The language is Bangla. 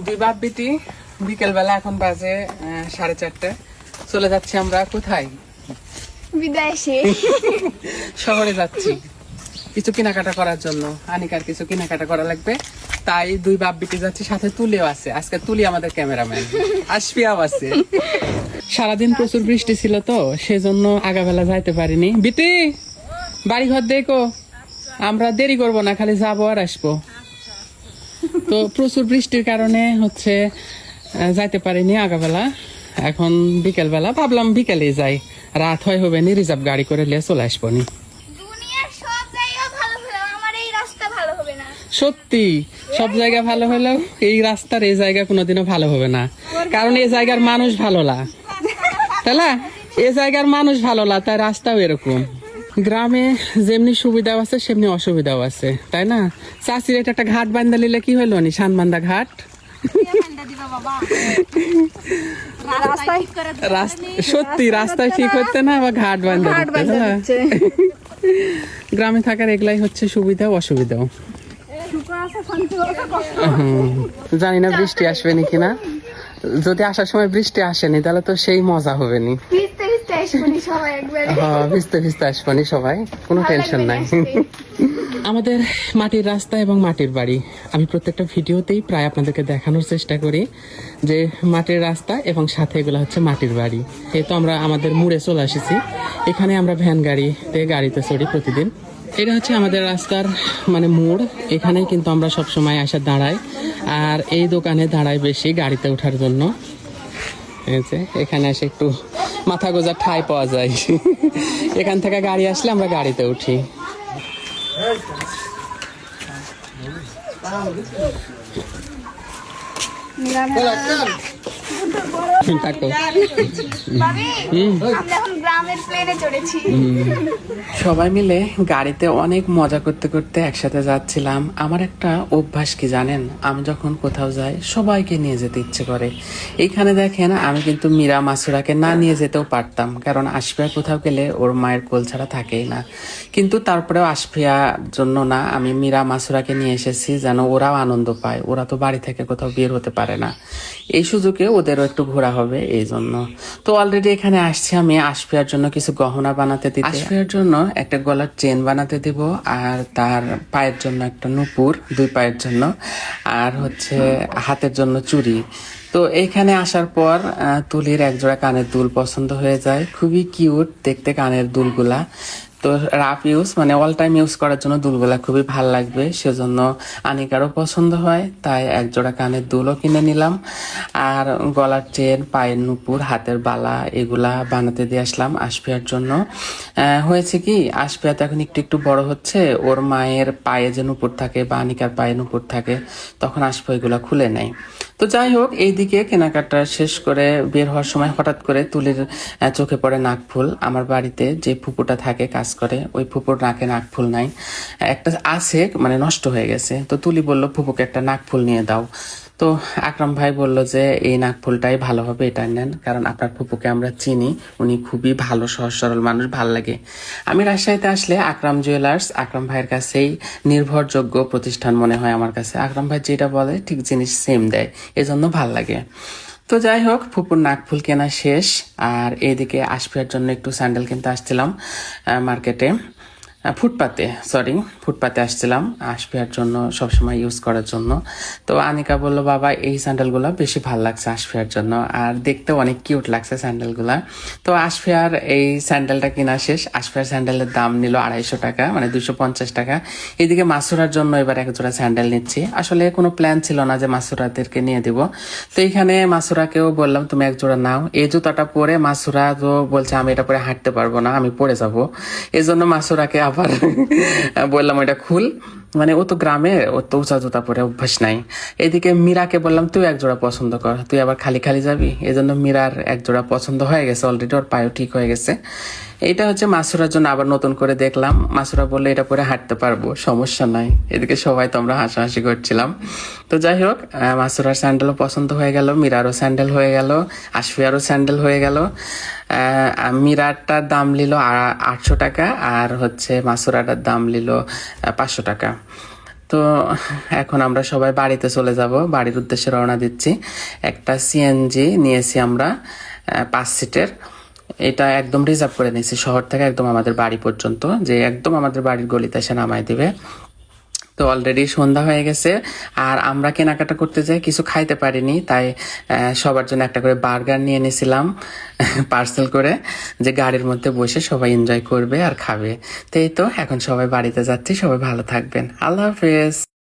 দুই বাপ বেটি বিকেল বেলা এখন বাজে 4:30। চলে যাচ্ছি আমরা কোথায়? বিদেশে। শহরে যাচ্ছি কিছু কেনাকাটা করার জন্য। আনিকার কিছু কেনাকাটা করা লাগবে, তাই দুই বাপ বেটি যাচ্ছি, সাথে তুলিও আছে। আজকে তুলি আমাদের ক্যামেরাম্যান, আশফিয়াও আছে। সারাদিন প্রচুর বৃষ্টি ছিল তো সেজন্য আগাবেলা যাইতে পারিনি। বিটি বাড়ি ঘর দেখো, আমরা দেরি করব না, খালি যাবো আর আসবো। তো প্রচুর বৃষ্টির কারণে হচ্ছে যাইতে পারিনি আগাবেলা। এখন বিকেল বেলা ভাবলাম বিকেলে যাই, রাত হবে নি, রিজার্ভ গাড়ি করে নিয়ে চলে আসবো নি। দুনিয়ার সব জায়গা ভালো হলো, আমার এই রাস্তা ভালো হবে না। সত্যি সব জায়গা ভালো হলেও এই রাস্তার এই জায়গা কোনোদিনও ভালো হবে না, কারণ এই জায়গার মানুষ ভালো না, তাই না? এই জায়গার মানুষ ভালো না, তাই রাস্তাও এরকম। গ্রামে যেমনি সুবিধাও আছে সেমনি অসুবিধাও আছে, তাই না? চাষির এটা একটা ঘাট বান্ধা নিলে কি হলো নি, শানবান্ধা ঘাট। সত্যি রাস্তায় ঠিক হচ্ছে না, আবার ঘাট বান্ধা দিচ্ছে। গ্রামে থাকার এগুলাই হচ্ছে সুবিধাও অসুবিধাও। জানি না বৃষ্টি আসবে নাকি না। যদি আসার সময় বৃষ্টি আসেনি তাহলে তো সেই মজা হবে নি। ভিজতে ভিজতে আসবনি সবাই, কোনো টেনশন নাই। আমাদের মাটির রাস্তা এবং মাটির বাড়ি আমি প্রত্যেকটা ভিডিওতেই প্রায় আপনাদেরকে দেখানোর চেষ্টা করি যে মাটির রাস্তা এবং সাথে এগুলো হচ্ছে মাটির বাড়ি। এই তো আমরা আমাদের মুড়ে চলে এসেছি, এখানে আমরা ভ্যান গাড়িতে চড়ি প্রতিদিন। এটা হচ্ছে আমাদের রাস্তার মানে মোড়, এখানেই কিন্তু আমরা সবসময় আসা দাঁড়াই, আর এই দোকানে দাঁড়াই বেশি গাড়িতে ওঠার জন্য। এখানে এসে একটু মাথা গোজার ঠাঁই পাওয়া যায়। এখান থেকে গাড়ি আসলে আমরা গাড়িতে উঠি। সবাই মিলে গাড়িতে অনেক মজা করতে করতে একসাথে যাচ্ছিলাম। আমার একটা অভ্যাস কি জানেন, আমি যখন কোথাও যাই সবাইকে নিয়ে যেতে ইচ্ছে করে। এইখানে দেখেন আমি কিন্তু মীরা মাসুরাকে না নিয়ে যেতেও পারতাম, কারণ আশফিয়া কোথাও গেলে ওর মায়ের কোল ছাড়া থাকেই না। কিন্তু তারপরেও আশফিয়ার জন্য না, আমি মীরা মাসুরাকে নিয়ে এসেছি যেন ওরাও আনন্দ পায়। ওরা তো বাড়ি থেকে কোথাও বের হতে পারে না, এই সুযোগে ওদেরও একটু ঘোরা হবে এই জন্য। তো অলরেডি এখানে আসছি আমি আশফিয়ার জন্য কিছু গহনা বানাতে দিতে। আশফিয়ার জন্য একটা গলার চেন বানাতে দিব, আর তার পায়ের জন্য একটা নুপুর, দুই পায়ের জন্য, আর হচ্ছে হাতের জন্য চুড়ি। তো এইখানে আসার পর তুলির একজোড়া কানের দুল পছন্দ হয়ে যায়, খুবই কিউট দেখতে কানের দুলগুলা। তো রাফ ইউজ মানে অল টাইম ইউজ করার জন্য দুলগুলা খুবই ভাল লাগবে, সেজন্য আনিকারও পছন্দ হয়, তাই একজোড়া কানের দুলও কিনে নিলাম। আর গলার চেন, পায়ের নুপুর, হাতের বালা এগুলা বানাতে দিয়ে আসলাম আশফিয়ার জন্য। হয়েছে কি, আশফিয়া তো এখন একটু একটু বড় হচ্ছে, ওর মায়ের পায়ে যে নুপুর থাকে বা আনিকার পায়ে নুপুর থাকে তখন আশফিয়া এগুলা খুলে নেয়। তো যাই হোক, এইদিকে কেনাকাটা শেষ করে বের হওয়ার সময় হঠাৎ করে তুলির চোখে পড়ে নাকফুল। আমার বাড়িতে যে ফুপুটা থাকে কাজ করে, ওই ফুপুর নাকে নাকফুল নাই, একটা আছে মানে নষ্ট হয়ে গেছে। তো তুলি বলল ফুপুকে একটা নাকফুল নিয়ে দাও। তো আকরাম ভাই বলল যে এই নাকফুলটাই ভালো হবে, এটা নেন, কারণ আপনার ফুপুকে আমরা চিনি, উনি খুবই ভালো সহজ সরল মানুষ, ভাল লাগে। আমি রাজশাহীতে আসলে আকরাম জুয়েলার্স আকরাম ভাইয়ের কাছেই নির্ভরযোগ্য প্রতিষ্ঠান মনে হয় আমার কাছে। আকরাম ভাই যেটা বলে ঠিক জিনিস সেম দেয়, এজন্য ভাল লাগে। তো যাই হোক, ফুপুর নাকফুল কেনা শেষ, আর এইদিকে আশফিয়ার জন্য একটু স্যান্ডেল কিনতে আসছিলাম মার্কেটে, ফুটপাতে আসছিলাম আশফিয়ার জন্য সবসময় ইউজ করার জন্য। তো আনিকা বলল বাবা এই স্যান্ডেলগুলো বেশি ভালো লাগছে আশফিয়ার জন্য, আর দেখতে অনেক কিউট লাগছে স্যান্ডেলগুলা। তো আশফিয়ার এই স্যান্ডেলটা কিনা শেষ। আশফিয়ার স্যান্ডেলের দাম নিল 250 টাকা, মানে 250 টাকা। এদিকে মাসুরার জন্য এবার এক জোড়া স্যান্ডেল নিচ্ছি। আসলে কোনো প্ল্যান ছিল না যে মাসুরাদেরকে নিয়ে দিব, তো এইখানে মাসুরাকেও বললাম তুমি এক জোড়া নাও। এই জুতাটা পরে মাসুরা তো বলছে আমি এটা পরে হাঁটতে পারবো না, আমি পড়ে যাবো। এই জন্য মাসুরাকে আবার বললাম ওইটা খুল, মানে ও তো গ্রামে, ও তো উঁচা জুতা পরে অভ্যাস নাই। এদিকে মীরাকে বললাম তুই এক জোড়া পছন্দ কর, তুই আবার খালি খালি যাবি। এই জন্য মীরার এক জোড়া পছন্দ হয়ে গেছে অলরেডি, ওর পায়েও ঠিক হয়ে গেছে। এইটা হচ্ছে মাসুরার জন্য আবার নতুন করে দেখলাম। মাসুরা বললে এটা পরে হাঁটতে পারবো, সমস্যা নাই। এদিকে সবাই তো আমরা হাসাহাসি করছিলাম। তো যাই হোক, মাসুরার স্যান্ডেলও পছন্দ হয়ে গেল, মীরারও স্যান্ডেল হয়ে গেল, আশফিয়ারও স্যান্ডেল হয়ে গেল। মীরারটার দাম নিল 800 টাকা, আর হচ্ছে মাসুরাটার দাম নিল 500 টাকা। তো এখন আমরা সবাই বাড়িতে চলে যাব, বাড়ির উদ্দেশ্যে রওনা দিচ্ছি। একটা সিএনজি নিয়েছি আমরা 5 সিটের। এটা একদম রিজার্ভ করে নিয়েছি শহর থেকে একদম আমাদের বাড়ি পর্যন্ত, যে একদম আমাদের বাড়ির গলিতে এসে নামাই দিবে। তো অলরেডি সন্ধ্যা হয়ে গেছে, আর আমরা কেনাকাটা করতে যাই কিছু খাইতে পারিনি, তাই সবার জন্য একটা করে বার্গার নিয়ে নিয়েছিলাম পার্সেল করে, যে গাড়ির মধ্যে বসে সবাই এনজয় করবে আর খাবে। তো এই তো এখন সবাই বাড়িতে যাচ্ছি, সবাই ভালো থাকবেন, আল্লাহ হাফেজ।